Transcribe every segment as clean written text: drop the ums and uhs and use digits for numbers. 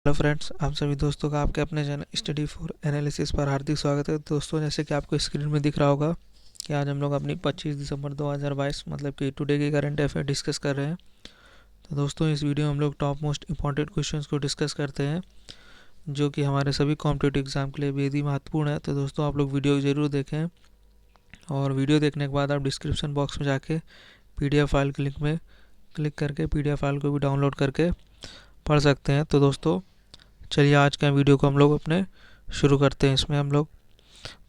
Hello friends, आप सभी दोस्तों का आपके अपने चैनल स्टडी फॉर एनालिसिस पर हार्दिक स्वागत है। दोस्तों, जैसे कि आपको स्क्रीन में दिख रहा होगा कि आज हम लोग अपनी 25 दिसंबर 2022 मतलब कि टुडे की करंट अफेयर डिस्कस कर रहे हैं। तो दोस्तों, इस वीडियो में हम लोग टॉप मोस्ट इंपॉर्टेंट क्वेश्चंस को डिस्कस करते हैं जो कि हमारे सभी कॉम्पिटिटिव एग्जाम के लिए बेहद ही महत्वपूर्ण है। तो दोस्तों, आप लोग वीडियो ज़रूर देखें और वीडियो देखने के बाद आप डिस्क्रिप्शन बॉक्स में जाके PDF फाइल के लिंक में क्लिक करके PDF फाइल को भी डाउनलोड करके पढ़ सकते हैं। तो दोस्तों, चलिए आज का वीडियो को हम लोग अपने शुरू करते हैं। इसमें हम लोग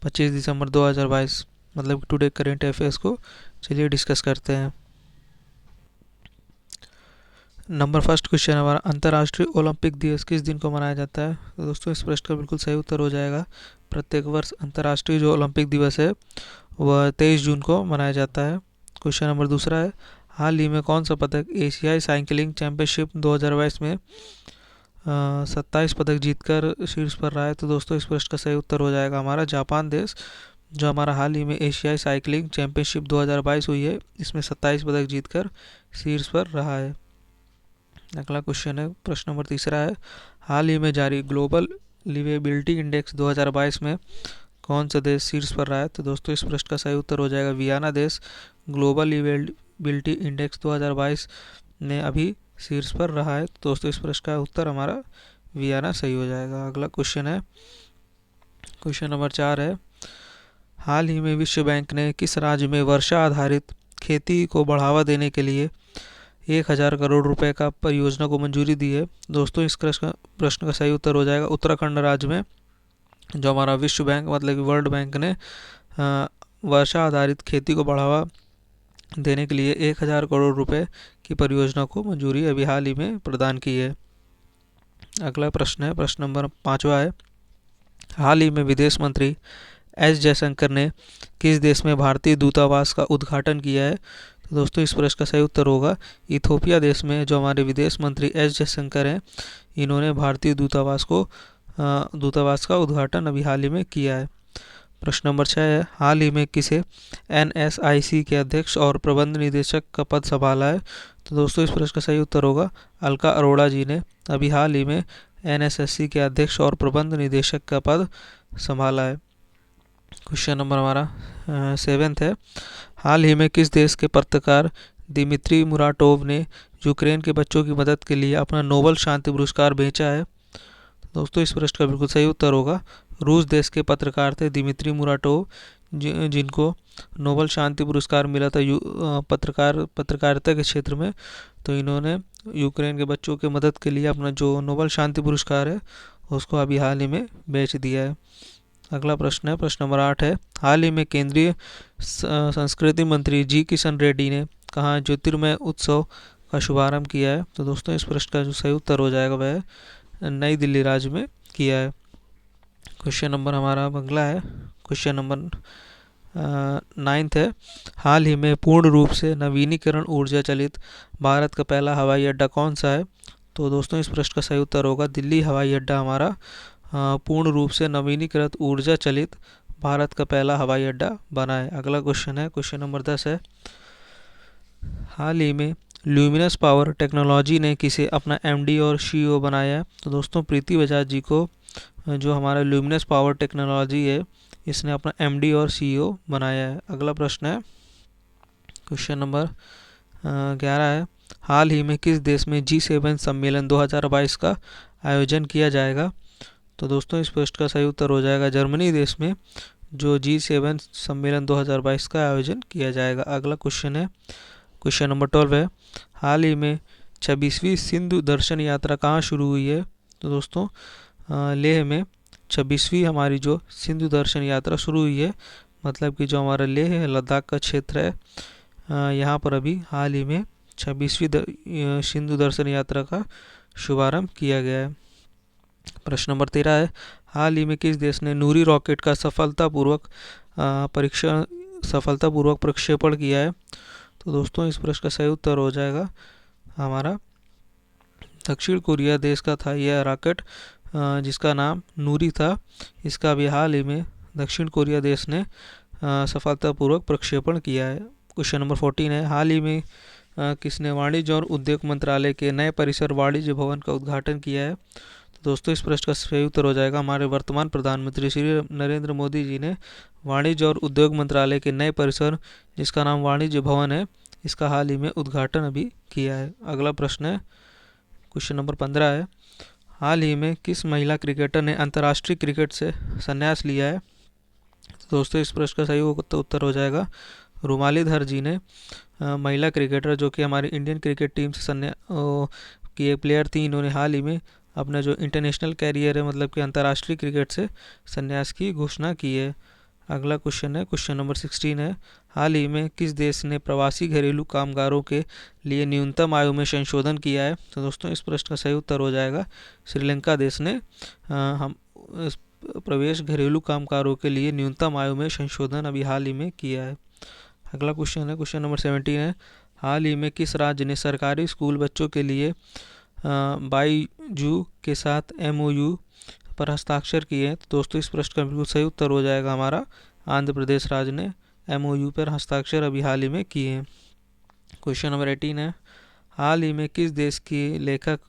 25 दिसंबर 2022 मतलब टुडे करेंट अफेयर्स को चलिए डिस्कस करते हैं। नंबर फर्स्ट क्वेश्चन हमारा, अंतर्राष्ट्रीय ओलंपिक दिवस किस दिन को मनाया जाता है? तो दोस्तों, इस प्रश्न का बिल्कुल सही उत्तर हो जाएगा प्रत्येक वर्ष अंतर्राष्ट्रीय जो ओलंपिक दिवस है वह 23 जून को मनाया जाता है। क्वेश्चन नंबर दूसरा है, हाल ही में कौन सा पदक एशियाई साइकिलिंग चैंपियनशिप 2022 में 27 पदक जीतकर शीर्ष पर रहा है? तो दोस्तों, इस प्रश्न का सही उत्तर हो जाएगा हमारा जापान देश, जो हमारा हाल ही में एशियाई साइकिलिंग चैंपियनशिप 2022 हुई है, इसमें 27 पदक जीतकर शीर्ष पर रहा है। अगला क्वेश्चन है, प्रश्न नंबर तीसरा है, हाल ही में जारी ग्लोबल लिवेबिलिटी इंडेक्स 2022 में कौन सा देश शीर्ष पर रहा है? तो दोस्तों, इस प्रश्न का सही उत्तर हो जाएगा वियना देश ग्लोबल लिवेबिलिटी इंडेक्स 2022 में अभी शीर्ष पर रहा है। तो दोस्तों, इस प्रश्न का उत्तर हमारा वियना सही हो जाएगा। अगला क्वेश्चन है, क्वेश्चन नंबर 4 है, हाल ही में विश्व बैंक ने किस राज्य में वर्षा आधारित खेती को बढ़ावा देने के लिए 1000 करोड़ रुपए का परियोजना को मंजूरी दी है? दोस्तों, इस प्रश्न का सही उत्तर हो जाएगा उत्तराखंड राज्य में, जो हमारा विश्व बैंक मतलब कि वर्ल्ड बैंक ने वर्षा आधारित खेती को बढ़ावा देने के लिए 1000 करोड़ रुपए की परियोजना को मंजूरी अभी हाल ही में प्रदान की है। अगला प्रश्न है, प्रश्न नंबर 5वां है, हाल ही में विदेश मंत्री एस जयशंकर ने किस देश में भारतीय दूतावास का उद्घाटन किया है? तो दोस्तों, इस प्रश्न का सही उत्तर होगा इथोपिया देश में, जो हमारे विदेश मंत्री एस जयशंकर हैं, इन्होंने भारतीय दूतावास का उद्घाटन अभी हाल ही में किया है। प्रश्न नंबर 6 है, हाल ही में किसे NSIC के अध्यक्ष और प्रबंध निदेशक का पद संभाला है? तो दोस्तों, इस प्रश्न का सही उत्तर होगा अलका अरोड़ा जी ने अभी हाल ही में NSSC के अध्यक्ष और प्रबंध निदेशक का पद संभाला है। क्वेश्चन नंबर हमारा 7th है, हाल ही में किस देश के पत्रकार दिमित्री मुराटोव ने यूक्रेन के बच्चों की मदद के लिए अपना नोबेल शांति पुरस्कार बेचा है? दोस्तों, इस प्रश्न का बिल्कुल सही उत्तर होगा रूस देश के पत्रकार थे दिमित्री मुराटोव, जिनको नोबेल शांति पुरस्कार मिला था पत्रकारिता के क्षेत्र में। तो इन्होंने यूक्रेन के बच्चों की मदद के लिए अपना जो नोबेल शांति पुरस्कार है उसको अभी हाल ही में बेच दिया है। अगला प्रश्न है, प्रश्न नंबर 8 है, हाल ही में केंद्रीय संस्कृति मंत्री जी किशन रेड्डी ने कहाँ ज्योतिर्मय उत्सव का शुभारंभ किया है? तो दोस्तों, इस प्रश्न का जो सही उत्तर हो जाएगा वह नई दिल्ली राज्य में किया है। क्वेश्चन नंबर हमारा अगला है, क्वेश्चन नंबर 9th है, हाल ही में पूर्ण रूप से नवीनीकरण ऊर्जा चलित भारत का पहला हवाई अड्डा कौन सा है? तो दोस्तों, इस प्रश्न का सही उत्तर होगा दिल्ली हवाई अड्डा हमारा पूर्ण रूप से नवीनीकृत ऊर्जा चलित भारत का पहला हवाई अड्डा बना है। अगला क्वेश्चन है, क्वेश्चन नंबर 10 है, हाल ही में ल्यूमिनस पावर टेक्नोलॉजी ने किसे अपना MD और CEO बनाया है? तो दोस्तों, प्रीति बजाज जी को जो हमारा ल्यूमिनस पावर टेक्नोलॉजी है इसने अपना MD और CEO बनाया है। अगला प्रश्न है, क्वेश्चन नंबर 11 है, हाल ही में किस देश में G7 सम्मेलन 2022 का आयोजन किया जाएगा? तो दोस्तों, इस प्रश्न का सही उत्तर हो जाएगा जर्मनी देश में, जो G7 सम्मेलन 2022 का आयोजन किया जाएगा। अगला क्वेश्चन है, क्वेश्चन नंबर 12 है, हाल ही में 26वीं सिंधु दर्शन यात्रा कहाँ शुरू हुई है? तो दोस्तों, लेह में 26वीं हमारी जो सिंधु दर्शन यात्रा शुरू हुई है, मतलब कि जो हमारा लेह है लद्दाख का क्षेत्र है, यहाँ पर अभी हाल ही में 26वीं सिंधु दर्शन यात्रा का शुभारंभ किया गया है। प्रश्न नंबर 13 है, हाल ही में किस देश ने नूरी रॉकेट का सफलतापूर्वक प्रक्षेपण किया है? तो दोस्तों, इस प्रश्न का सही उत्तर हो जाएगा हमारा दक्षिण कोरिया देश का था यह रॉकेट, जिसका नाम नूरी था। इसका भी हाल ही में दक्षिण कोरिया देश ने सफलतापूर्वक प्रक्षेपण किया है। क्वेश्चन नंबर 14 है, हाल ही में किसने वाणिज्य और उद्योग मंत्रालय के नए परिसर वाणिज्य भवन का उद्घाटन किया है? दोस्तों इस प्रश्न का सही उत्तर हो जाएगा हमारे वर्तमान प्रधानमंत्री श्री नरेंद्र मोदी जी ने वाणिज्य और उद्योग मंत्रालय के नए परिसर, जिसका नाम वाणिज्य भवन है, इसका हाल ही में उद्घाटन अभी किया है। अगला प्रश्न है, क्वेश्चन नंबर 15 है, हाल ही में किस महिला क्रिकेटर ने अंतर्राष्ट्रीय क्रिकेट से संन्यास लिया है? तो दोस्तों इस प्रश्न का सही उत्तर हो जाएगा रुमाली धर जी ने, महिला क्रिकेटर जो कि हमारी इंडियन क्रिकेट टीम से की एक प्लेयर थी, इन्होंने हाल ही में अपना जो इंटरनेशनल कैरियर है, मतलब कि अंतर्राष्ट्रीय क्रिकेट से संन्यास की घोषणा की है। अगला क्वेश्चन है, क्वेश्चन नंबर 16 है, हाल ही में किस देश ने प्रवासी घरेलू कामगारों के लिए न्यूनतम आयु में संशोधन किया है? तो दोस्तों इस प्रश्न का सही उत्तर हो जाएगा श्रीलंका देश ने हम प्रवेश घरेलू कामगारों के लिए न्यूनतम आयु में संशोधन अभी हाल ही में किया है। अगला क्वेश्चन है, क्वेश्चन नंबर 17 है, हाल ही में किस राज्य ने सरकारी स्कूल बच्चों के लिए बाईजू के साथ MOU पर हस्ताक्षर किए हैं? तो दोस्तों इस प्रश्न का बिल्कुल सही उत्तर हो जाएगा हमारा आंध्र प्रदेश राज्य ने MOU पर हस्ताक्षर अभी हाल ही में किए हैं। क्वेश्चन नंबर 18 है, हाल ही में किस देश की लेखक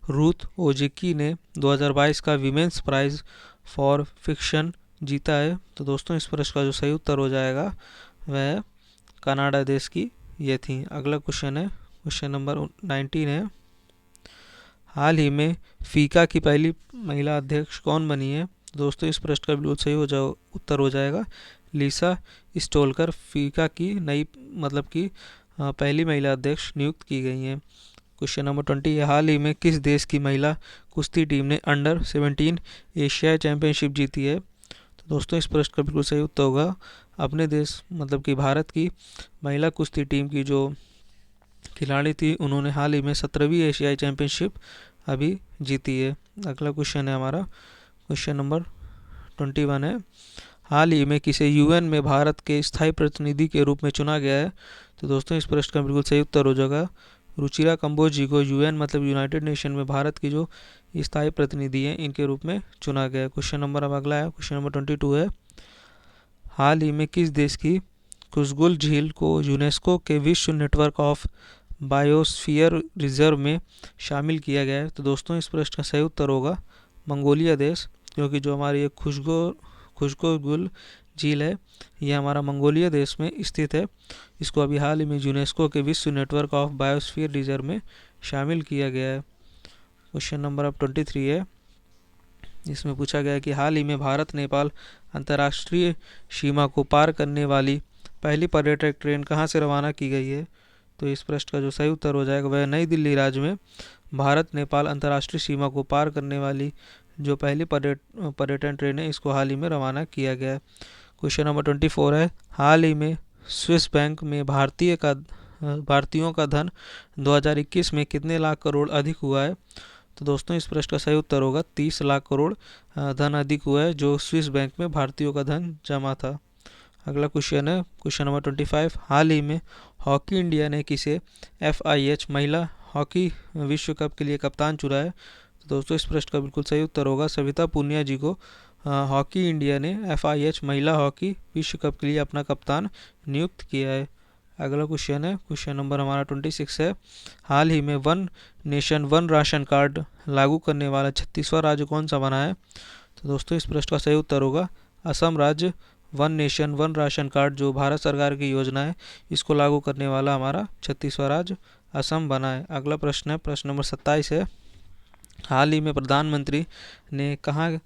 रूथ ओजिकी ने 2022 का विमेंस प्राइज फॉर फिक्शन जीता है? तो दोस्तों इस प्रश्न का जो सही उत्तर हो जाएगा वह कनाडा देश की ये थी। अगला क्वेश्चन है, क्वेश्चन नंबर 19 है, हाल ही में फीका की पहली महिला अध्यक्ष कौन बनी है? दोस्तों इस प्रश्न का बिल्कुल सही उत्तर हो जाएगा लिसा स्टोलकर फीका की नई मतलब कि पहली महिला अध्यक्ष नियुक्त की गई हैं। क्वेश्चन नंबर 20 है, हाल ही में किस देश की महिला कुश्ती टीम ने अंडर 17 एशियाई चैंपियनशिप जीती है? तो दोस्तों इस प्रश्न का बिल्कुल सही उत्तर होगा अपने देश मतलब कि भारत की महिला कुश्ती टीम की जो खिलाड़ी थी, उन्होंने हाल ही में 17वीं एशियाई चैंपियनशिप अभी जीती है। अगला क्वेश्चन है हमारा, क्वेश्चन नंबर 21 है, हाल ही में किसे UN में भारत के स्थायी प्रतिनिधि के रूप में चुना गया है? तो दोस्तों इस प्रश्न का बिल्कुल सही उत्तर हो जाएगा रुचिरा कंबोज जी को UN मतलब यूनाइटेड नेशन में भारत की जो स्थायी प्रतिनिधि हैं इनके रूप में चुना गया है। क्वेश्चन नंबर अब अगला है, क्वेश्चन नंबर 22 है, हाल ही में किस देश की कुसगुल झील को यूनेस्को के विश्व नेटवर्क ऑफ बायोस्फीयर रिजर्व में शामिल किया गया है? तो दोस्तों इस प्रश्न का सही उत्तर होगा मंगोलिया देश, क्योंकि जो हमारी ये खुशगुल झील है ये हमारा मंगोलिया देश में स्थित है। इसको अभी हाल ही में यूनेस्को के विश्व नेटवर्क ऑफ बायोस्फीयर रिजर्व में शामिल किया गया है। क्वेश्चन नंबर अब 23 है, इसमें पूछा गया है कि हाल ही में भारत नेपाल अंतर्राष्ट्रीय सीमा को पार करने वाली पहली पर्यटक ट्रेन कहाँ से रवाना की गई है? तो इस प्रश्न का जो सही उत्तर हो जाएगा वह नई दिल्ली राज्य में भारत नेपाल अंतर्राष्ट्रीय सीमा को पार करने वाली जो पहली पर्यटन ट्रेन है, इसको हाल ही में रवाना किया गया है। क्वेश्चन नंबर 24 है, हाल ही में स्विस बैंक में भारतीयों का धन 2021 में कितने लाख करोड़ अधिक हुआ है? तो दोस्तों इस प्रश्न का सही उत्तर होगा 30 लाख करोड़ धन अधिक हुआ है जो स्विस बैंक में भारतीयों का धन जमा था। अगला क्वेश्चन है, क्वेश्चन नंबर 25, हाल ही में हॉकी इंडिया ने किसे FIH महिला हॉकी विश्व कप के लिए कप्तान चुना है? तो दोस्तों इस प्रश्न का बिल्कुल सही उत्तर होगा सविता पुनिया जी को हॉकी इंडिया ने FIH महिला हॉकी विश्व कप के लिए अपना कप्तान नियुक्त किया है। अगला क्वेश्चन है, क्वेश्चन नंबर हमारा 26 है, हाल ही में one nation one ration card लागू करने वाला 36वां राज्य कौन सा बना है? तो दोस्तों इस प्रश्न का सही उत्तर होगा असम राज्य one nation one ration card जो भारत सरकार की योजना है इसको लागू करने वाला हमारा 36वां राज्य असम बना है। अगला प्रश्न है, प्रश्न नंबर 27 है, हाल ही में प्रधानमंत्री ने कहाँ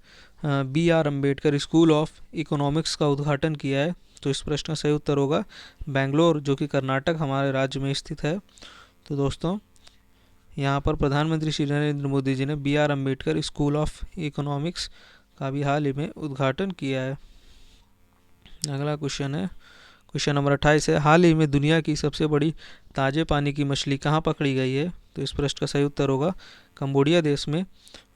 BR Ambedkar school of economics का उद्घाटन किया है? तो इस प्रश्न का सही उत्तर होगा बेंगलोर जो कि कर्नाटक हमारे राज्य में स्थित है। तो दोस्तों यहाँ पर प्रधानमंत्री श्री नरेंद्र मोदी जी ने BR Ambedkar school of economics का भी हाल ही में उद्घाटन किया है। अगला क्वेश्चन है, क्वेश्चन नंबर 28 है, हाल ही में दुनिया की सबसे बड़ी ताजे पानी की मछली कहाँ पकड़ी गई है? तो इस प्रश्न का सही उत्तर होगा कंबोडिया देश में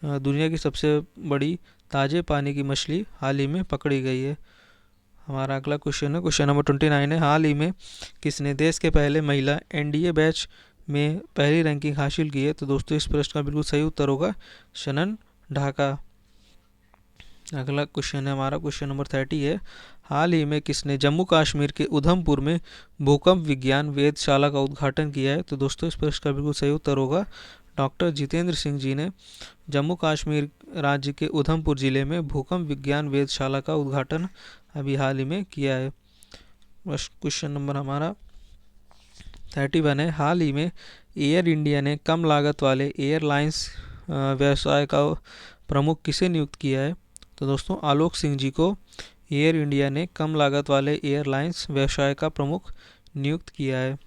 दुनिया की सबसे बड़ी ताजे पानी की मछली हाल ही में पकड़ी गई है। हमारा अगला क्वेश्चन है, क्वेश्चन नंबर 29 है, हाल ही में किसने देश के पहले महिला NDA बैच में पहली रैंकिंग हासिल की है? तो दोस्तों इस प्रश्न का बिल्कुल सही उत्तर होगा शनन ढाका। अगला क्वेश्चन है हमारा, क्वेश्चन नंबर 30 है, हाल ही में किसने जम्मू कश्मीर के उधमपुर में भूकंप विज्ञान वेधशाला का उद्घाटन किया है? तो दोस्तों इस प्रश्न का बिल्कुल सही उत्तर होगा डॉक्टर जितेंद्र सिंह जी ने जम्मू कश्मीर राज्य के उधमपुर जिले में भूकंप विज्ञान वेधशाला का उद्घाटन अभी हाल ही में किया है। क्वेश्चन नंबर हमारा 31 है, हाल ही में एयर इंडिया ने कम लागत वाले एयरलाइंस व्यवसाय का प्रमुख किसे नियुक्त किया है? तो दोस्तों आलोक सिंह जी को एयर इंडिया ने कम लागत वाले एयरलाइंस व्यवसाय का प्रमुख नियुक्त किया है।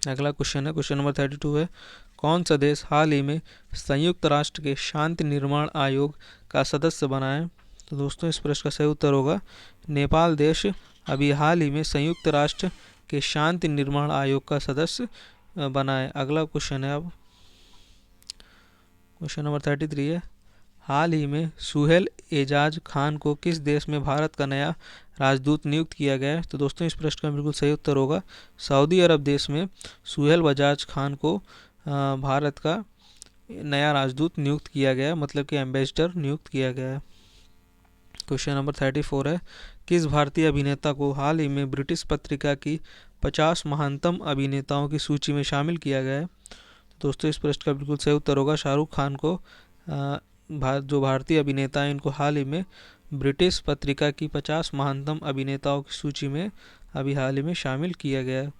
अगला क्वेश्चन है, क्वेश्चन नंबर 32 है, कौन सा देश हाल ही में संयुक्त राष्ट्र के शांति निर्माण आयोग का सदस्य बना है? तो दोस्तों इस प्रश्न का सही उत्तर होगा नेपाल देश अभी हाल ही में संयुक्त राष्ट्र के शांति निर्माण आयोग का सदस्य बना है। अगला क्वेश्चन है, अब क्वेश्चन नंबर 33 है, हाल ही में सुहेल एजाज खान को किस देश में भारत का नया राजदूत नियुक्त किया गया है? तो दोस्तों इस प्रश्न का बिल्कुल सही उत्तर होगा सऊदी अरब देश में सुहेल एजाज खान को भारत का नया राजदूत नियुक्त किया गया, मतलब कि एम्बेसडर नियुक्त किया गया है। क्वेश्चन नंबर 34 है, किस भारतीय अभिनेता को हाल ही में ब्रिटिश पत्रिका की 50 महानतम अभिनेताओं की सूची में शामिल किया गया है? तो दोस्तों इस प्रश्न का बिल्कुल सही उत्तर होगा शाहरुख खान को जो भारतीय अभिनेता हैं इनको हाल ही में ब्रिटिश पत्रिका की 50 महानतम अभिनेताओं की सूची में अभी हाल ही में शामिल किया गया है।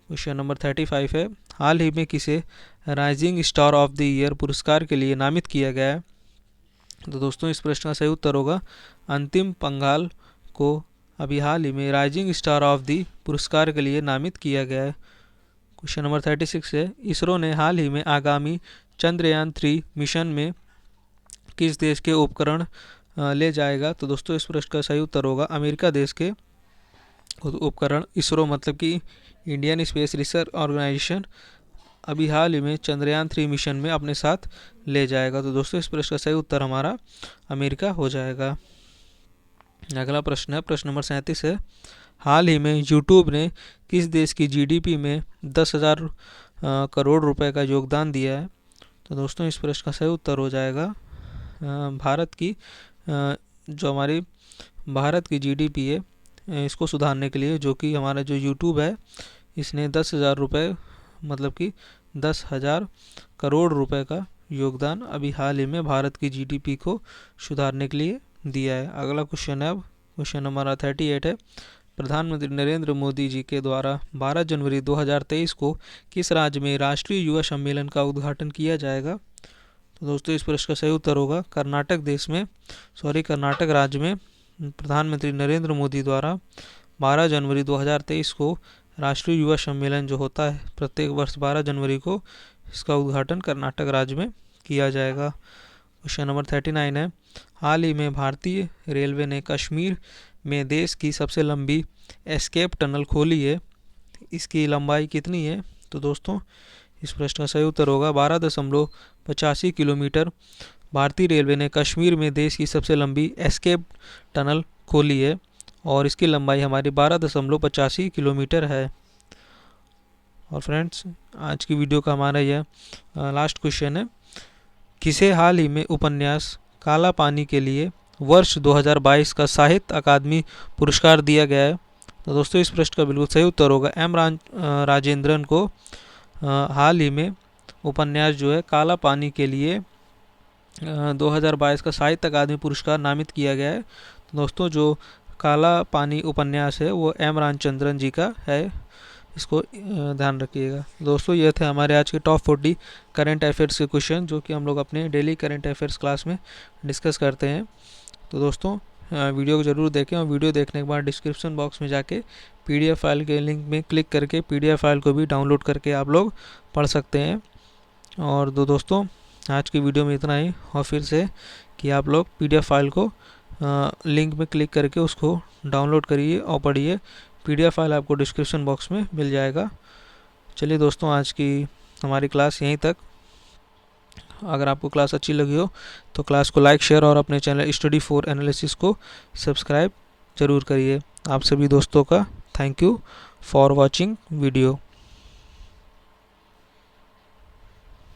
क्वेश्चन नंबर 35 है, हाल ही में किसे rising star of the year पुरस्कार के लिए नामित किया गया है? तो दोस्तों इस प्रश्न का सही उत्तर होगा अंतिम पंघाल को अभी हाल ही में राइजिंग स्टार ऑफ द पुरस्कार के लिए नामित किया गया है। क्वेश्चन नंबर 36 है, इसरो ने हाल ही में आगामी चंद्रयान 3 मिशन में किस देश के उपकरण ले जाएगा? तो दोस्तों इस प्रश्न का सही उत्तर होगा अमेरिका देश के उपकरण इसरो मतलब कि इंडियन स्पेस रिसर्च ऑर्गेनाइजेशन अभी हाल ही में चंद्रयान 3 मिशन में अपने साथ ले जाएगा। तो दोस्तों इस प्रश्न का सही उत्तर हमारा अमेरिका हो जाएगा। अगला प्रश्न है, प्रश्न नंबर 37 है, हाल ही में यूट्यूब ने किस देश की जीडीपी में 10,000 करोड़ रुपए का योगदान दिया है? तो दोस्तों इस प्रश्न का सही उत्तर हो जाएगा भारत की जो हमारी भारत की जीडीपी है इसको सुधारने के लिए, जो कि हमारा जो यूट्यूब है इसने 10,000 रुपये मतलब कि 10,000 करोड़ रुपए का योगदान अभी हाल ही में भारत की जीडीपी को सुधारने के लिए दिया है। अगला क्वेश्चन है, अब क्वेश्चन नंबर 38 है, प्रधानमंत्री नरेंद्र मोदी जी के द्वारा 12 जनवरी 2023 को किस राज्य में राष्ट्रीय युवा सम्मेलन का उद्घाटन किया जाएगा? तो दोस्तों इस प्रश्न का सही उत्तर होगा कर्नाटक राज्य में प्रधानमंत्री नरेंद्र मोदी द्वारा 12 जनवरी 2023 को राष्ट्रीय युवा सम्मेलन जो होता है प्रत्येक वर्ष 12 जनवरी को, इसका उद्घाटन कर्नाटक राज्य में किया जाएगा। क्वेश्चन नंबर 39 है, हाल ही में भारतीय रेलवे ने कश्मीर में देश की सबसे लंबी एस्केप टनल खोली है, इसकी लंबाई कितनी है? तो दोस्तों इस प्रश्न का सही उत्तर होगा 12.85 किलोमीटर। भारतीय रेलवे ने कश्मीर में देश की सबसे लंबी एस्केप टनल खोली है और इसकी लंबाई हमारी 12.85 किलोमीटर है। और फ्रेंड्स आज की वीडियो का हमारा यह लास्ट क्वेश्चन है, किसे हाल ही में उपन्यास काला पानी के लिए वर्ष 2022 का साहित्य अकादमी पुरस्कार दिया गया है? तो दोस्तों इस प्रश्न का बिल्कुल सही उत्तर होगा एम राजेंद्रन को हाल ही में उपन्यास जो है काला पानी के लिए 2022 का साहित्य अकादमी पुरस्कार नामित किया गया है। तो दोस्तों जो काला पानी उपन्यास है वो एम रामचंद्रन जी का है, इसको ध्यान रखिएगा। दोस्तों ये थे हमारे आज के टॉप 40 करंट अफेयर्स के क्वेश्चन जो कि हम लोग अपने डेली करंट अफेयर्स क्लास में डिस्कस करते हैं। तो दोस्तों वीडियो को ज़रूर देखें और वीडियो देखने के बाद डिस्क्रिप्शन बॉक्स में जाके PDF फाइल के लिंक में क्लिक करके PDF फाइल को भी डाउनलोड करके आप लोग पढ़ सकते हैं। और दोस्तों आज की वीडियो में इतना ही, और फिर से कि आप लोग PDF फाइल को लिंक में क्लिक करके उसको डाउनलोड करिए और पढ़िए। PDF फाइल आपको डिस्क्रिप्शन बॉक्स में मिल जाएगा। चलिए दोस्तों आज की हमारी क्लास यहीं तक। अगर आपको क्लास अच्छी लगी हो तो क्लास को लाइक शेयर और अपने चैनल स्टडी फॉर एनालिसिस को सब्सक्राइब ज़रूर करिए। आप सभी दोस्तों का thank you for watching video.